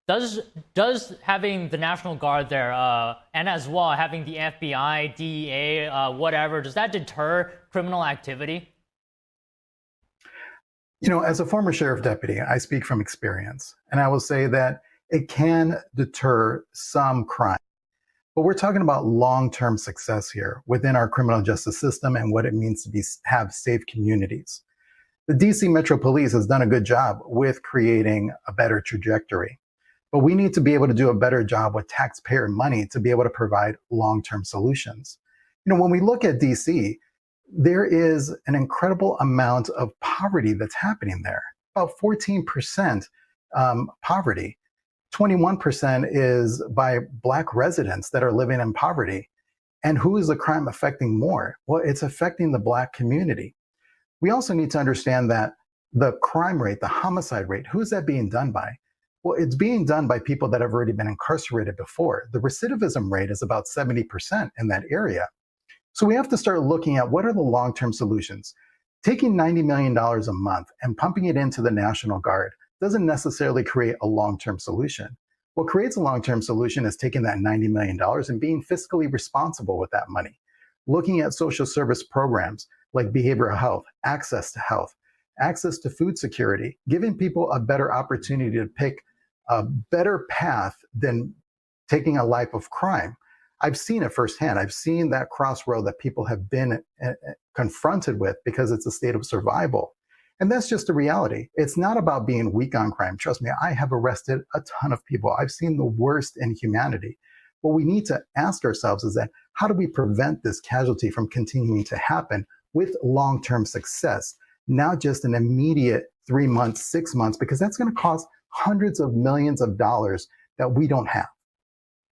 Does having the National Guard there, and as well having the FBI, DEA, whatever, does that deter criminal activity? As a former sheriff deputy, I speak from experience, and I will say that it can deter some crime. But we're talking about long-term success here within our criminal justice system and what it means to have safe communities. The DC Metro Police has done a good job with creating a better trajectory. But we need to be able to do a better job with taxpayer money to be able to provide long-term solutions. When we look at DC, there is an incredible amount of poverty that's happening there. About 14% poverty. 21% is by Black residents that are living in poverty. And who is the crime affecting more? Well, it's affecting the Black community. We also need to understand that the crime rate, the homicide rate, who is that being done by? Well, it's being done by people that have already been incarcerated before. The recidivism rate is about 70% in that area. So we have to start looking at what are the long-term solutions. Taking $90 million a month and pumping it into the National Guard doesn't necessarily create a long-term solution. What creates a long-term solution is taking that $90 million and being fiscally responsible with that money. Looking at social service programs like behavioral health, access to food security, giving people a better opportunity to pick a better path than taking a life of crime. I've seen it firsthand. I've seen that crossroad that people have been confronted with because it's a state of survival. And that's just the reality. It's not about being weak on crime. Trust me, I have arrested a ton of people. I've seen the worst in humanity. What we need to ask ourselves is that how do we prevent this casualty from continuing to happen with long-term success, not just an immediate 3 months, 6 months, because that's going to cost hundreds of millions of dollars that we don't have.